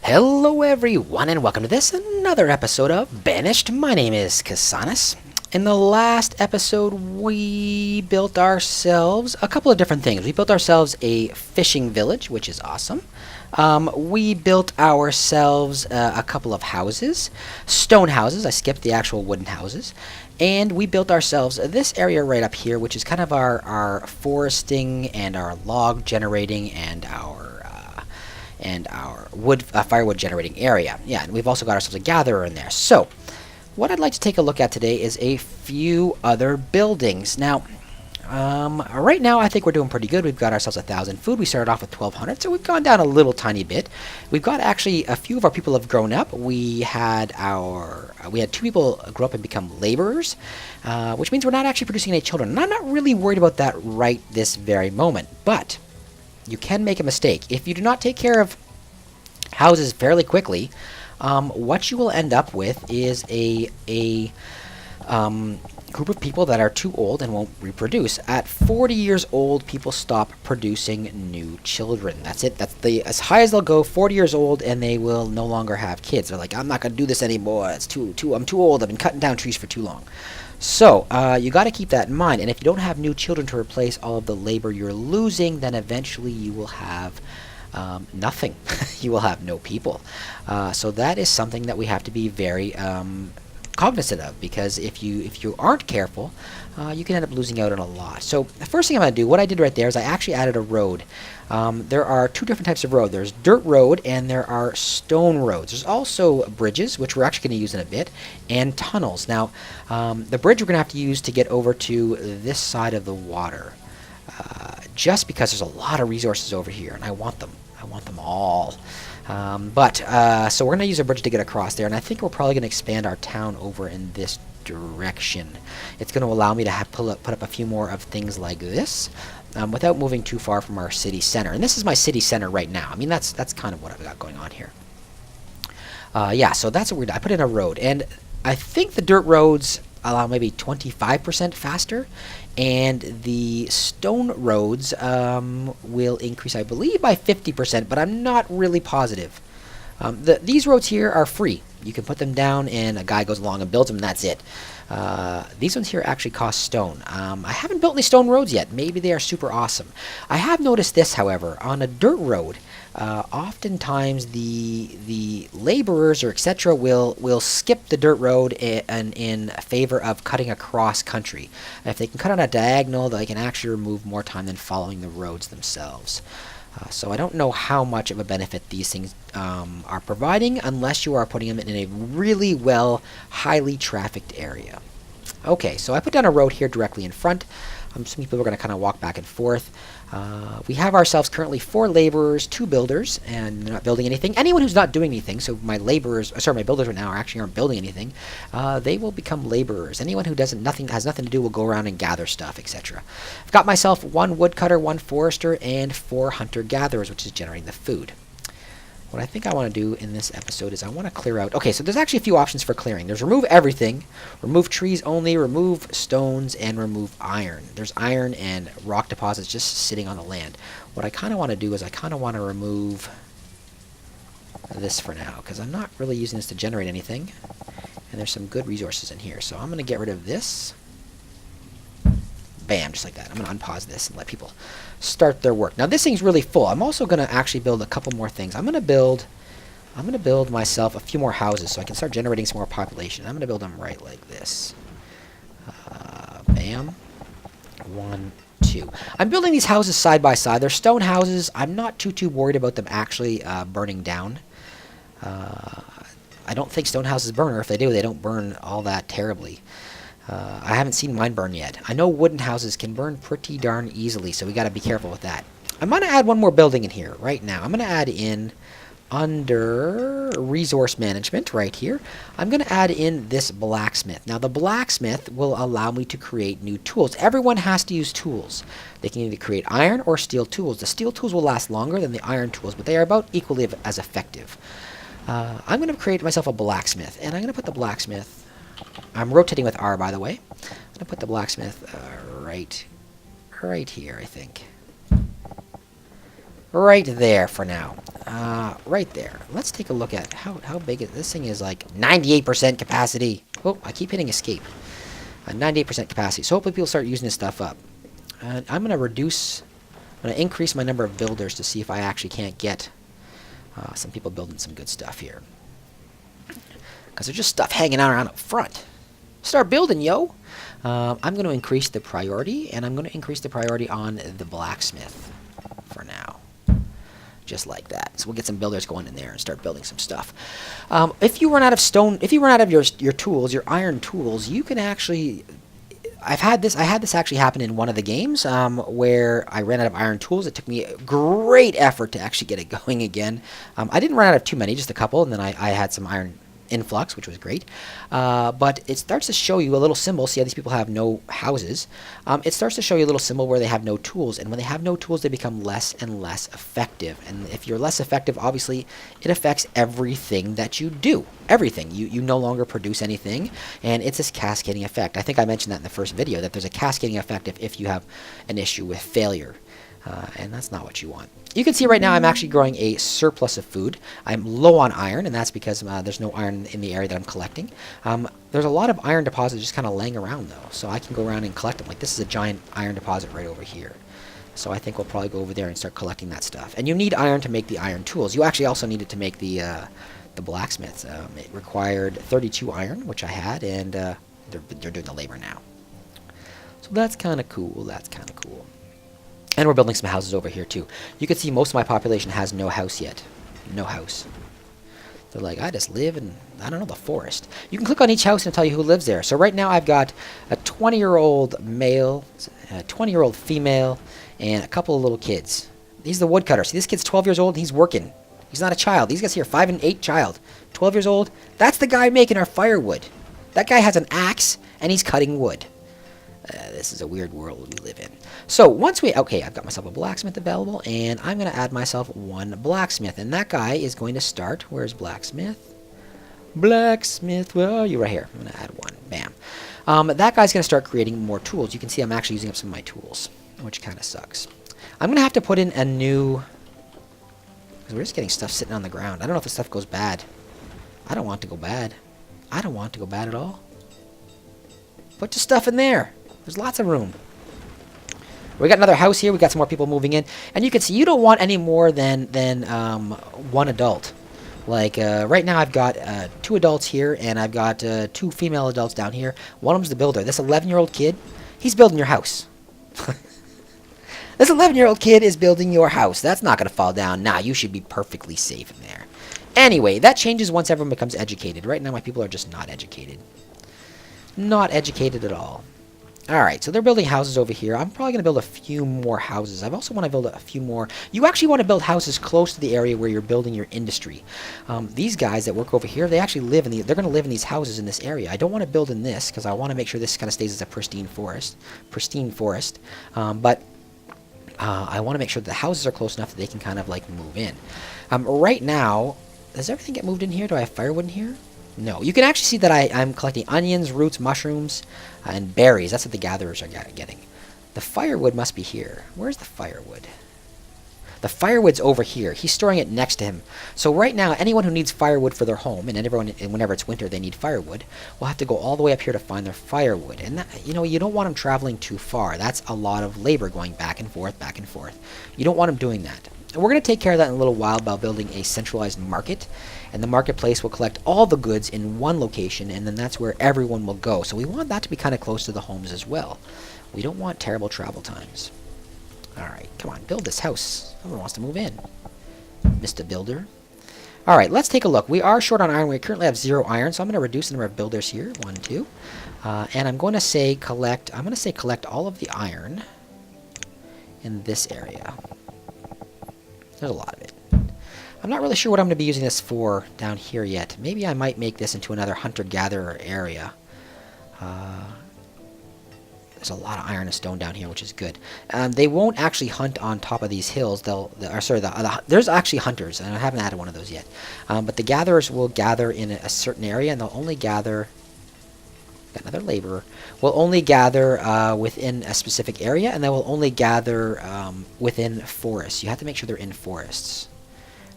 Hello everyone and welcome to this, another episode of Banished. My name is Casanis. In the last episode we built ourselves a couple of different things. We built ourselves a fishing village, which is awesome. We built ourselves a couple of houses, stone houses. I skipped the actual wooden houses. And we built ourselves this area right up here, which is kind of our foresting and our log generating and our firewood generating area. Yeah, and we've also got ourselves a gatherer in there. So, what I'd like to take a look at today is a few other buildings. Now, right now I think we're doing pretty good. We've got ourselves 1,000 food. We started off with 1,200, so we've gone down a little tiny bit. We've got actually a few of our people have grown up. We had two people grow up and become laborers, which means we're not actually producing any children. And I'm not really worried about that right this very moment, but you can make a mistake. If you do not take care of houses fairly quickly, what you will end up with is a group of people that are too old and won't reproduce. At 40 years old, people stop producing new children. That's it. That's as high as they'll go. 40 years old, and they will no longer have kids. They're like, I'm not going to do this anymore. I'm too old. I've been cutting down trees for too long. So, you got to keep that in mind, and if you don't have new children to replace all of the labor you're losing, then eventually you will have nothing. You will have no people. So that is something that we have to be very cognizant of, because if you aren't careful, you can end up losing out on a lot. So the first thing I'm going to do, what I did right there, is I actually added a road. There are two different types of road. There's dirt road and there are stone roads. There's also bridges, which we're actually going to use in a bit, and tunnels. Now, the bridge we're going to have to use to get over to this side of the water, just because there's a lot of resources over here, and I want them. I want them all. So we're going to use a bridge to get across there, and I think we're probably going to expand our town over in this direction. It's going to allow me to put up a few more of things like this, without moving too far from our city center. And this is my city center right now. I mean, that's kind of what I've got going on here. Yeah, so that's what we're doing. I put in a road, and I think the dirt roads allow maybe 25% faster, and the stone roads will increase, I believe, by 50%, but I'm not really positive. These roads here are free. You can put them down, and a guy goes along and builds them, and that's it. These ones here actually cost stone. I haven't built any stone roads yet. Maybe they are super awesome. I have noticed this, however. On a dirt road, oftentimes the laborers or etc. will skip the dirt road in favor of cutting across country. If they can cut on a diagonal, they can actually remove more time than following the roads themselves. So I don't know how much of a benefit these things are providing, unless you are putting them in a really highly trafficked area. Okay, so I put down a road here directly in front. Some people are going to kind of walk back and forth. We have ourselves currently 4 laborers, 2 builders, and they're not building anything. Anyone who's not doing anything, so my builders right now aren't building anything, they will become laborers. Anyone who has nothing to do will go around and gather stuff, etc. I've got myself 1 woodcutter, 1 forester, and 4 hunter-gatherers, which is generating the food. What I think I want to do in this episode is I want to clear out... Okay, so there's actually a few options for clearing. There's remove everything, remove trees only, remove stones, and remove iron. There's iron and rock deposits just sitting on the land. What I kind of want to do is I kind of want to remove this for now, because I'm not really using this to generate anything. And there's some good resources in here. So I'm going to get rid of this. Bam, just like that. I'm going to unpause this and let people start their work. Now this thing's really full. I'm also going to actually build a couple more things. I'm going to build myself a few more houses so I can start generating some more population. I'm going to build them right like this. Bam. 1, 2. I'm building these houses side by side. They're stone houses. I'm not too worried about them actually burning down. I don't think stone houses burn, or if they do, they don't burn all that terribly. I haven't seen mine burn yet. I know wooden houses can burn pretty darn easily, so we got to be careful with that. I'm going to add one more building in here right now. I'm going to add in, under resource management right here, I'm going to add in this blacksmith. Now the blacksmith will allow me to create new tools. Everyone has to use tools. They can either create iron or steel tools. The steel tools will last longer than the iron tools, but they are about equally as effective. I'm going to create myself a blacksmith, and I'm going to put the blacksmith... I'm rotating with R, by the way. I'm going to put the blacksmith right here, I think. right there for now. Right there. Let's take a look at how big this thing is. Like 98% capacity. Oh, I keep hitting escape. 98% capacity. So hopefully people start using this stuff up. And I'm going to increase my number of builders to see if I actually can't get some people building some good stuff here. Because there's just stuff hanging out around up front. Start building, yo! I'm going to increase the priority, and I'm going to increase the priority on the blacksmith for now. Just like that. So we'll get some builders going in there and start building some stuff. If you run out of stone, if you run out of your tools, your iron tools, you can actually... I had this actually happen in one of the games where I ran out of iron tools. It took me great effort to actually get it going again. I didn't run out of too many, just a couple, and then I had some iron influx, which was great. But it starts to show you a little symbol. See how these people have no houses? It starts to show you a little symbol where they have no tools, and when they have no tools, they become less and less effective. And if you're less effective, obviously, it affects everything that you do. Everything. You no longer produce anything, and it's this cascading effect. I think I mentioned that in the first video, that there's a cascading effect if you have an issue with failure. And that's not what you want. You can see right now I'm actually growing a surplus of food. I'm low on iron, and that's because there's no iron in the area that I'm collecting. There's a lot of iron deposits just kind of laying around, though, so I can go around and collect them. Like, this is a giant iron deposit right over here. So I think we'll probably go over there and start collecting that stuff. And you need iron to make the iron tools. You actually also need it to make the blacksmiths. It required 32 iron, which I had, and they're doing the labor now. So that's kind of cool. That's kind of cool. And we're building some houses over here, too. You can see most of my population has no house yet. No house. They're like, I just live in, I don't know, the forest. You can click on each house and tell you who lives there. So right now I've got a 20-year-old male, a 20-year-old female, and a couple of little kids. He's the woodcutter. See, this kid's 12 years old, and he's working. He's not a child. These guys here, 5 and 8 child. 12 years old. That's the guy making our firewood. That guy has an axe, and he's cutting wood. This is a weird world we live in. So once okay, I've got myself a blacksmith available, and I'm going to add myself one blacksmith. And that guy is going to start, where's blacksmith? Blacksmith, where are you? Right here. I'm going to add one. Bam. That guy's going to start creating more tools. You can see I'm actually using up some of my tools, which kind of sucks. I'm going to have to put in a new... because we're just getting stuff sitting on the ground. I don't know if this stuff goes bad. I don't want it to go bad. I don't want it to go bad at all. Put your stuff in there. There's lots of room. We got another house here. We got some more people moving in. And you can see you don't want any more than one adult. Like, right now I've got 2 adults here, and I've got 2 female adults down here. One of them's the builder. This 11-year-old kid, he's building your house. This 11-year-old kid is building your house. That's not going to fall down. Nah, you should be perfectly safe in there. Anyway, that changes once everyone becomes educated. Right now my people are just not educated. Not educated at all. Alright, so they're building houses over here. I'm probably going to build a few more houses. I also want to build a few more. You actually want to build houses close to the area where you're building your industry. These guys that work over here, they actually live in they're going to live in these houses in this area. I don't want to build in this because I want to make sure this kind of stays as a pristine forest. But I want to make sure that the houses are close enough that they can kind of like move in. Right now, does everything get moved in here? Do I have firewood in here? No. You can actually see that I'm collecting onions, roots, mushrooms, and berries. That's what the gatherers are getting. The firewood must be here. Where's the firewood? The firewood's over here. He's storing it next to him. So right now, anyone who needs firewood for their home, and whenever it's winter they need firewood, will have to go all the way up here to find their firewood. And that, you don't want them traveling too far. That's a lot of labor going back and forth, back and forth. You don't want them doing that. And we're going to take care of that in a little while by building a centralized market. And the marketplace will collect all the goods in one location, and then that's where everyone will go. So we want that to be kind of close to the homes as well. We don't want terrible travel times. Alright, come on, build this house. Someone wants to move in. Mr. Builder. Alright, let's take a look. We are short on iron. We currently have 0 iron, so I'm going to reduce the number of builders here. 1, 2. And I'm going to say collect all of the iron in this area. There's a lot of it. I'm not really sure what I'm going to be using this for down here yet. Maybe I might make this into another hunter-gatherer area. There's a lot of iron and stone down here, which is good. They won't actually hunt on top of these hills. There's actually hunters, and I haven't added one of those yet. But the gatherers will gather in a certain area, and they'll only gather Got another laborer. Will only gather within a specific area, and they will only gather within forests. You have to make sure they're in forests.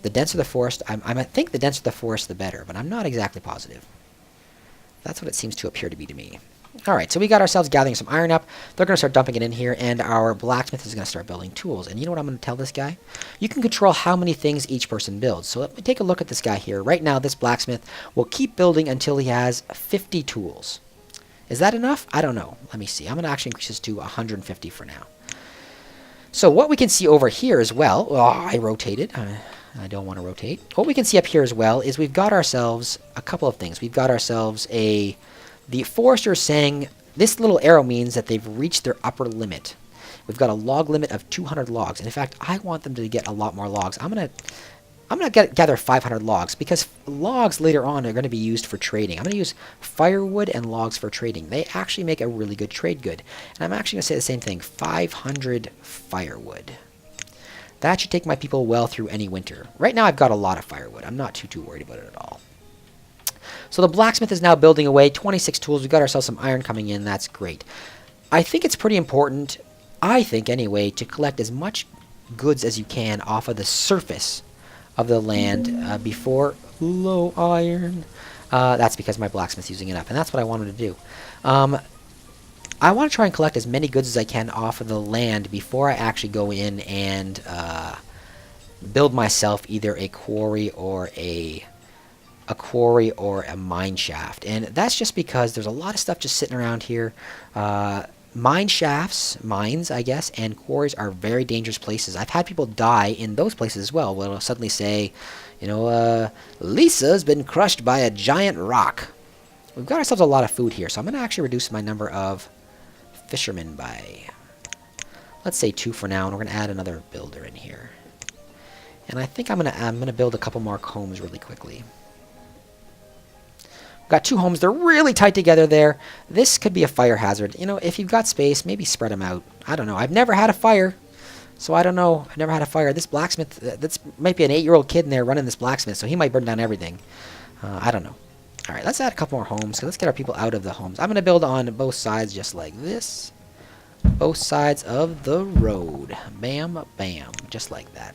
The denser the forest, I think the denser the forest, the better, but I'm not exactly positive. That's what it seems to appear to be to me. Alright, so we got ourselves gathering some iron up. They're going to start dumping it in here, and our blacksmith is going to start building tools. And you know what I'm going to tell this guy? You can control how many things each person builds. So let me take a look at this guy here. Right now, this blacksmith will keep building until he has 50 tools. Is that enough? I don't know. Let me see. I'm going to actually increase this to 150 for now. So what we can see over here as well... Oh, I rotated. I don't want to rotate. What we can see up here as well is we've got ourselves a couple of things. We've got ourselves a... The forester is saying this little arrow means that they've reached their upper limit. We've got a log limit of 200 logs. And in fact, I want them to get a lot more logs. I'm gonna gather 500 logs because logs later on are going to be used for trading. I'm going to use firewood and logs for trading. They actually make a really good trade good. And I'm actually going to say the same thing, 500 firewood. That should take my people well through any winter. Right now I've got a lot of firewood. I'm not too worried about it at all. So the blacksmith is now building away, 26 tools. We've got ourselves some iron coming in. That's great. I think it's pretty important, I think anyway, to collect as much goods as you can off of the surface of the land before low iron. That's because my blacksmith's using it up, and that's what I wanted to do. I want to try and collect as many goods as I can off of the land before I actually go in and build myself either a quarry or a mine shaft. And that's just because there's a lot of stuff just sitting around here. Mine shafts, mines, I guess, and quarries are very dangerous places. I've had people die in those places as well. Where it'll suddenly say, you know, Lisa's been crushed by a giant rock. We've got ourselves a lot of food here, so I'm going to actually reduce my number of fishermen by, let's say 2 for now, and we're going to add another builder in here. And I think I'm going to build a couple more homes really quickly. Got 2 homes. They're really tight together there. This could be a fire hazard. You know, if you've got space, maybe spread them out. I don't know. I've never had a fire, so I don't know. I've never had a fire. This blacksmith, that's might be an 8-year-old kid in there running this blacksmith, so he might burn down everything. I don't know. All right, let's add a couple more homes. So let's get our people out of the homes. I'm going to build on both sides just like this. Both sides of the road. Bam, bam. Just like that.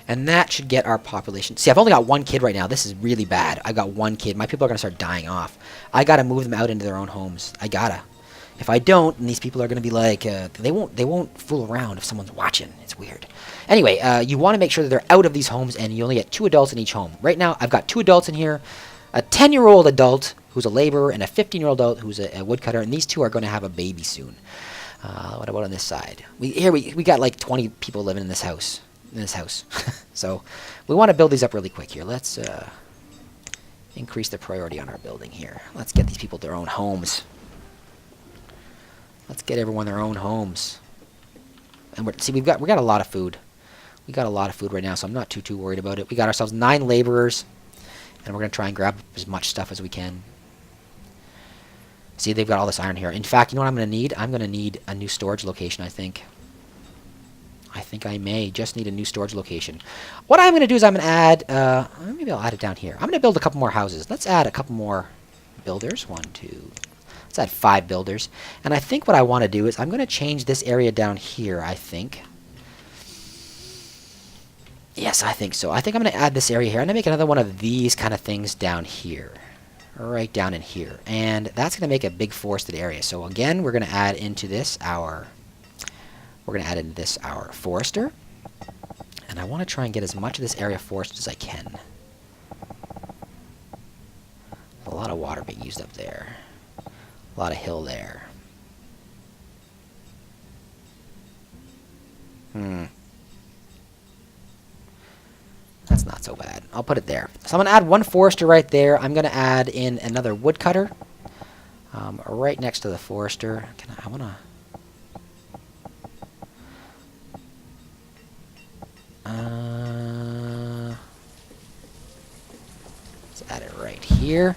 And that should get our population. See, I've only got 1 kid right now. This is really bad. I got 1 kid. My people are going to start dying off. I got to move them out into their own homes. I gotta. If I don't, then these people are going to be like, they won't fool around if someone's watching. It's weird. Anyway, you want to make sure that they're out of these homes, and you only get 2 adults in each home. Right now, I've got 2 adults in here, a 10-year-old adult who's a laborer, and a 15-year-old adult who's a woodcutter, and these 2 are going to have a baby soon. What about on this side? We got like 20 people living in this house. So we want to build these up really quick here. Let's increase the priority on our building here. Let's get these people their own homes. Let's get everyone their own homes. And we got a lot of food. We got a lot of food right now, so I'm not too worried about it. We got ourselves 9 laborers, and we're gonna try and grab as much stuff as we can. See, they've got all this iron here. In fact, you know what I'm gonna need? I'm gonna need a new storage location, I think. I think I may just need a new storage location. What I'm going to do is I'm going to add, maybe I'll add it down here. I'm going to build a couple more houses. Let's add a couple more builders. 1, 2, let's add 5 builders. And I think what I want to do is I'm going to change this area down here, I think. Yes, I think so. I think I'm going to add this area here. I'm going to make another one of these kind of things down here. Right down in here. And that's going to make a big forested area. So again, we're going to add into this our forester. And I want to try and get as much of this area forested as I can. A lot of water being used up there. A lot of hill there. That's not so bad. I'll put it there. So I'm going to add 1 forester right there. I'm going to add in another woodcutter. Right next to the forester. I want to... let's add it right here.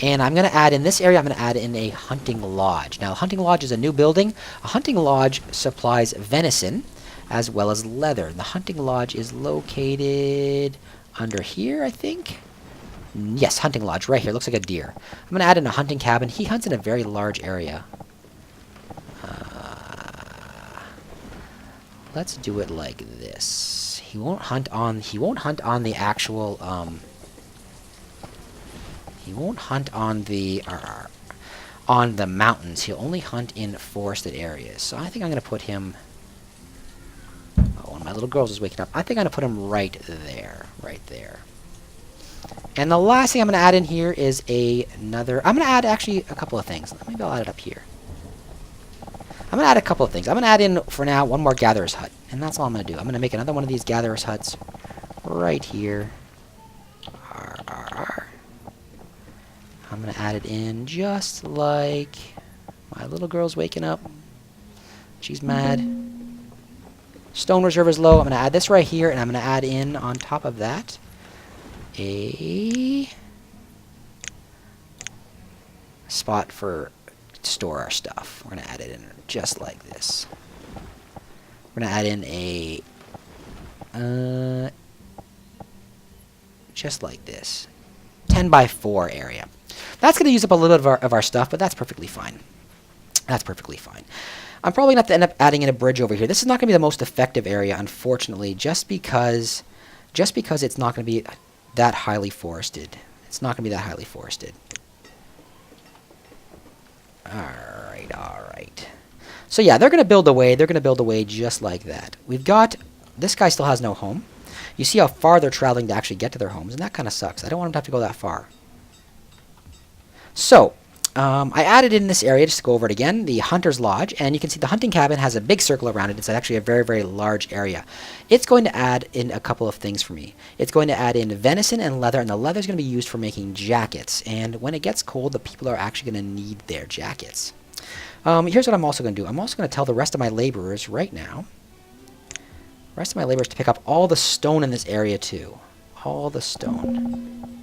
And I'm going to add in this area, I'm going to add in a hunting lodge. Now, a hunting lodge is a new building. A hunting lodge supplies venison as well as leather. The hunting lodge is located under here, I think. Yes, hunting lodge right here. Looks like a deer. I'm going to add in a hunting cabin. He hunts in a very large area. Let's do it like this. He won't hunt on the actual he won't hunt on the mountains. He'll only hunt in forested areas. So I think I'm going to put him... Oh, one of my little girls is waking up. I think I'm going to put him right there. Right there. And the last thing I'm going to add in here is another... I'm going to add actually a couple of things. Maybe I'll add it up here. I'm going to add a couple of things. I'm going to add in, for now, one more gatherer's hut. And that's all I'm going to do. I'm going to make another one of these gatherer's huts right here. I'm going to add it in just like... My little girl's waking up. She's mad. Stone reserve is low. I'm going to add this right here, and I'm going to add in, on top of that, a spot for to store our stuff. We're going to add it in just like this. We're going to add in a just like this 10 by 4 area. That's going to use up a little bit of our stuff, but that's perfectly fine. That's perfectly fine. I'm probably going to have to end up adding in a bridge over here. This is not going to be the most effective area, unfortunately, just because it's not going to be that highly forested. It's not going to be that highly forested. Alright. So yeah, they're going to build away. They're going to build away just like that. We've got... This guy still has no home. You see how far they're traveling to actually get to their homes, and that kind of sucks. I don't want them to have to go that far. So, I added in this area, just to go over it again, the Hunter's Lodge, and you can see the hunting cabin has a big circle around it. It's actually a very, very large area. It's going to add in a couple of things for me. It's going to add in venison and leather, and the leather is going to be used for making jackets. And when it gets cold, the people are actually going to need their jackets. Here's what I'm also going to do. I'm also going to tell the rest of my laborers right now, to pick up all the stone in this area too. All the stone.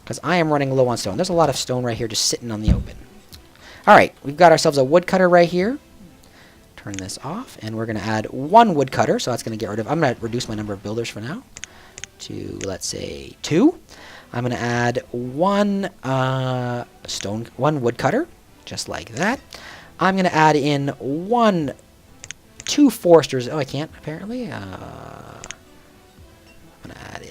Because I am running low on stone. There's a lot of stone right here just sitting on the open. Alright, we've got ourselves a woodcutter right here. Turn this off, and we're going to add one woodcutter, so that's going to get rid of... I'm going to reduce my number of builders for now to, let's say, 2. I'm going to add one woodcutter, just like that. I'm going to add in 2 foresters. Oh, I can't, apparently. I'm going to add in...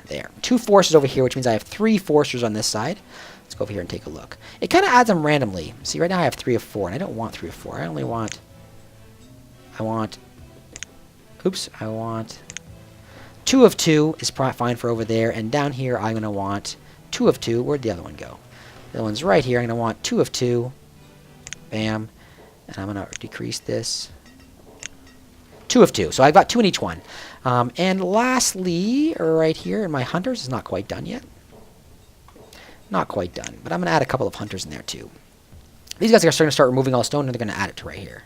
There. 2 foresters over here, which means I have 3 foresters on this side. Let's go over here and take a look. It kind of adds them randomly. See, right now I have 3 of 4, and I don't want 3 of 4. I want 2 of 2 is fine for over there, and down here I'm going to want 2 of 2. Where'd the other one go? The other one's right here. I'm going to want 2 of 2. Bam. And I'm going to decrease this. 2 of 2. So I've got 2 in each one. And lastly, right here in my hunters, is not quite done yet. Not quite done. But I'm going to add a couple of hunters in there too. These guys are starting to start removing all the stone, and they're going to add it to right here.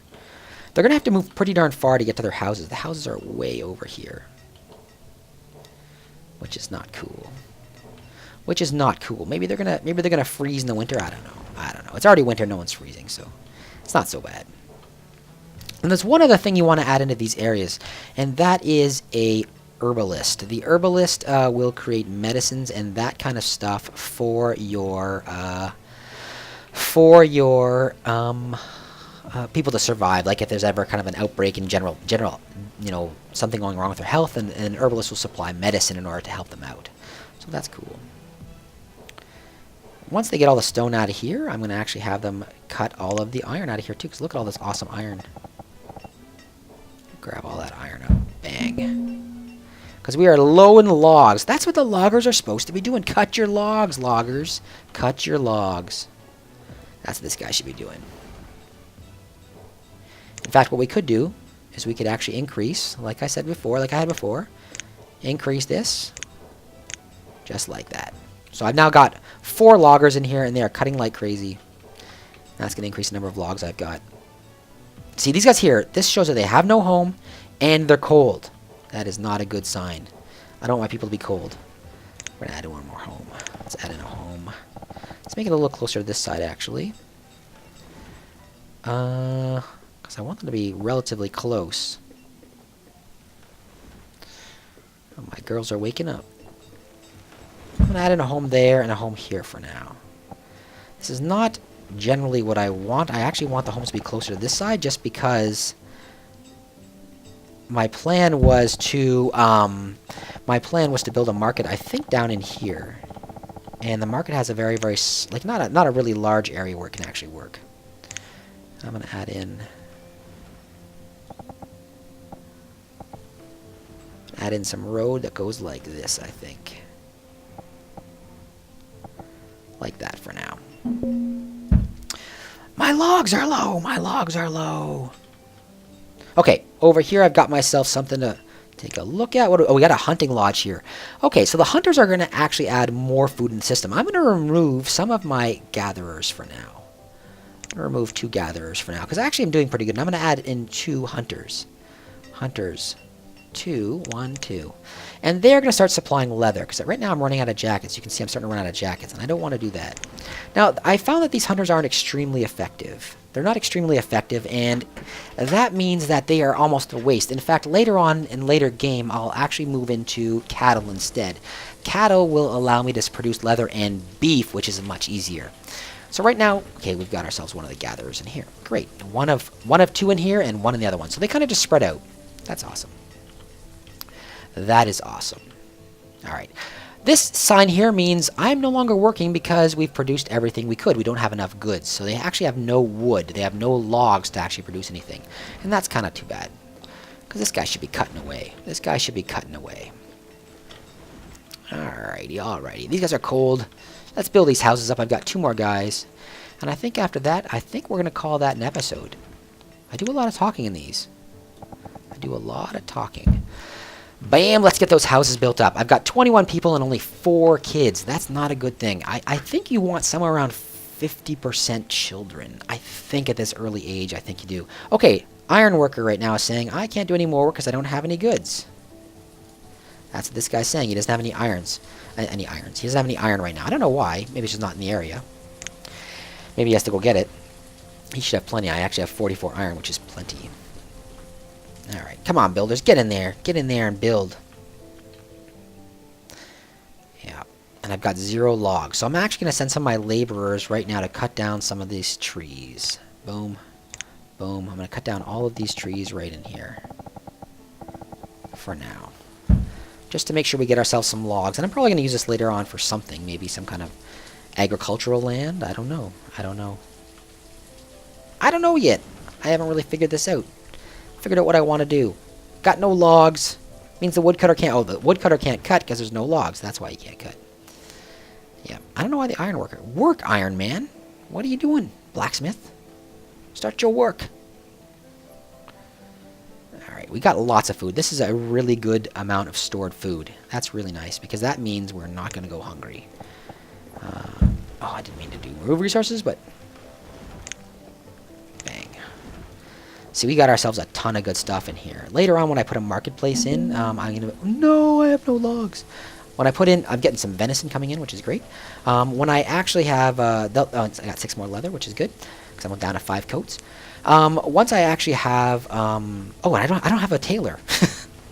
They're going to have to move pretty darn far to get to their houses. The houses are way over here. Which is not cool. Maybe they're gonna freeze in the winter. I don't know. It's already winter. No one's freezing, so it's not so bad. And there's one other thing you want to add into these areas, and that is a herbalist. The herbalist will create medicines and that kind of stuff for your people to survive. Like if there's ever kind of an outbreak in general, something going wrong with their health, and an herbalist will supply medicine in order to help them out. So that's cool. Once they get all the stone out of here, I'm going to actually have them cut all of the iron out of here too, because look at all this awesome iron. Grab all that iron up. Bang. Because we are low in logs. That's what the loggers are supposed to be doing. Cut your logs, loggers. Cut your logs. That's what this guy should be doing. In fact, what we could do is we could actually increase, like I had before, increase this just like that. So I've now got 4 loggers in here, and they are cutting like crazy. That's going to increase the number of logs I've got. See, these guys here, this shows that they have no home, and they're cold. That is not a good sign. I don't want my people to be cold. We're going to add in one more home. Let's add in a home. Let's make it a little closer to this side, actually. Because I want them to be relatively close. Oh, my girls are waking up. going to add in a home there and a home here for now. This is not generally what I want. I actually want the homes to be closer to this side just because my plan was to build a market, I think, down in here. And the market has a very, very, like, not a really large area where it can actually work. I'm going to add in some road that goes like this, I think. Like that for now. My logs are low! My logs are low! Okay, over here I've got myself something to take a look at. Oh, we got a hunting lodge here. Okay, so the hunters are going to actually add more food in the system. I'm going to remove some of my gatherers for now. I'm going to remove 2 gatherers for now, because actually I'm doing pretty good. And I'm going to add in 2 hunters. Hunters. 2, 1, 2. And they're going to start supplying leather, because right now I'm running out of jackets. You can see I'm starting to run out of jackets, and I don't want to do that. Now, I found that these hunters aren't extremely effective. They're not extremely effective, and that means that they are almost a waste. In fact, later on in later game, I'll actually move into cattle instead. Cattle will allow me to produce leather and beef, which is much easier. So right now, okay, we've got ourselves one of the gatherers in here. Great. One of 2 in here and 1 in the other one. So they kind of just spread out. That's awesome. That is awesome. All right. This sign here means I'm no longer working because we've produced everything we could. We don't have enough goods. So they actually have no wood. They have no logs to actually produce anything. And that's kind of too bad. Because this guy should be cutting away. This guy should be cutting away. Alrighty, alrighty. These guys are cold. Let's build these houses up. I've got 2 more guys. And I think after that, I think we're going to call that an episode. I do a lot of talking in these. I do a lot of talking. Bam, let's get those houses built up. I've got 21 people and only 4 kids. That's not a good thing. I think you want somewhere around 50% children. I think at this early age, I think you do. Okay, iron worker right now is saying, I can't do any more work because I don't have any goods. That's what this guy's saying. He doesn't have any irons. He doesn't have any iron right now. I don't know why. Maybe it's just not in the area. Maybe he has to go get it. He should have plenty. I actually have 44 iron, which is plenty. Alright, come on, builders. Get in there. Get in there and build. Yeah. And I've got 0 logs. So I'm actually going to send some of my laborers right now to cut down some of these trees. Boom. Boom. I'm going to cut down all of these trees right in here. For now. Just to make sure we get ourselves some logs. And I'm probably going to use this later on for something. Maybe some kind of agricultural land. I don't know. I don't know. I don't know yet. I haven't really figured this out. Figured out what I want to do. Got no logs. Means the woodcutter can't... Oh, the woodcutter can't cut because there's no logs. That's why he can't cut. Yeah. I don't know why the iron worker... Work, Iron Man. What are you doing, Blacksmith? Start your work. Alright, we got lots of food. This is a really good amount of stored food. That's really nice because that means we're not going to go hungry. Oh, I didn't mean to do remove resources, but... Bang. See, we got ourselves a ton of good stuff in here. Later on, when I put a marketplace in, I'm going to... No, I have no logs. When I put in... I'm getting some venison coming in, which is great. When I actually have... I got 6 more leather, which is good. Because I'm down to 5 coats. Once I actually have... oh, I don't have a tailor.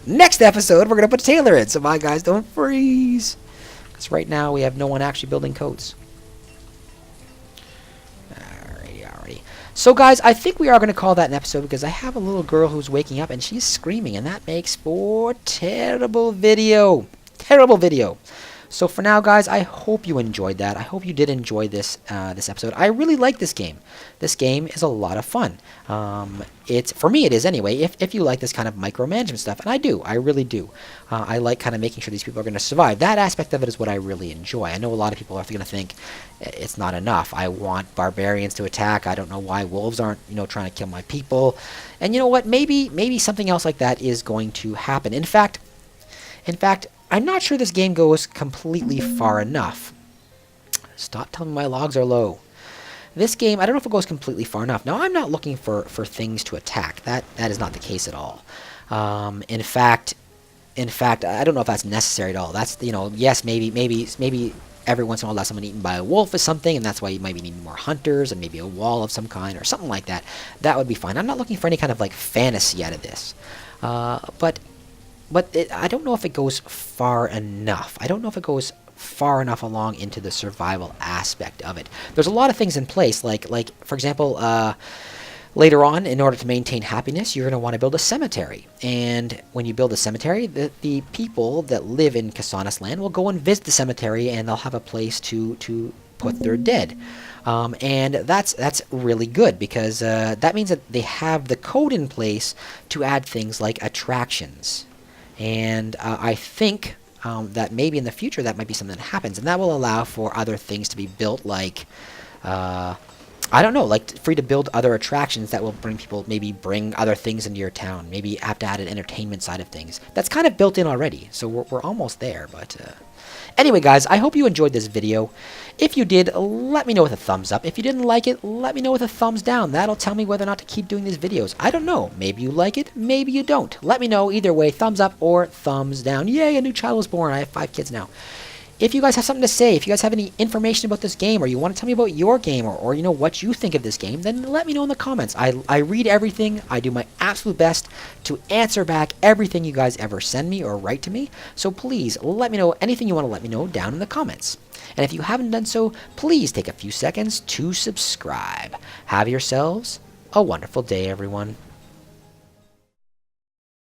Next episode, we're going to put a tailor in. So my guys don't freeze. Because right now, we have no one actually building coats. Alrighty. So guys, I think we are going to call that an episode because I have a little girl who's waking up and she's screaming. And that makes for terrible video. Terrible video. So for now, guys, I hope you enjoyed that. I hope you did enjoy this this episode. I really like this game. This game is a lot of fun. It's for me, it is anyway. If you like this kind of micromanagement stuff, and I do, I really do. I like kind of making sure these people are going to survive. That aspect of it is what I really enjoy. I know a lot of people are going to think it's not enough. I want barbarians to attack. I don't know why wolves aren't, trying to kill my people. And you know what? Maybe something else like that is going to happen. In fact. I'm not sure this game goes completely far enough. Stop telling me my logs are low. This game, I don't know if it goes completely far enough. Now, I'm not looking for things to attack. That is not the case at all. In fact, I don't know if that's necessary at all. That's, yes, maybe every once in a while that's someone eaten by a wolf or something, and that's why you might be needing more hunters and maybe a wall of some kind or something like that. That would be fine. I'm not looking for any kind of, fantasy out of this. But I don't know if it goes far enough. I don't know if it goes far enough along into the survival aspect of it. There's a lot of things in place, like for example, later on, in order to maintain happiness, you're going to want to build a cemetery. And when you build a cemetery, the people that live in Casanis land will go and visit the cemetery, and they'll have a place to put their dead. And that's really good, because that means that they have the code in place to add things like attractions. And I think that maybe in the future that might be something that happens, and that will allow for other things to be built, like I don't know, like free to build other attractions that will bring people, maybe bring other things into your town. Maybe have to add an entertainment side of things. That's kind of built in already, so we're almost there. But anyway, guys, I hope you enjoyed this video. If you did, let me know with a thumbs up. If you didn't like it, let me know with a thumbs down. That'll tell me whether or not to keep doing these videos. I don't know. Maybe you like it, maybe you don't. Let me know either way, thumbs up or thumbs down. Yay, a new child was born. I have 5 kids now. If you guys have something to say, if you guys have any information about this game, or you want to tell me about your game, or you know what you think of this game, then let me know in the comments. I read everything. I do my absolute best to answer back everything you guys ever send me or write to me. So please let me know anything you want to let me know down in the comments. And if you haven't done so, please take a few seconds to subscribe. Have yourselves a wonderful day, everyone.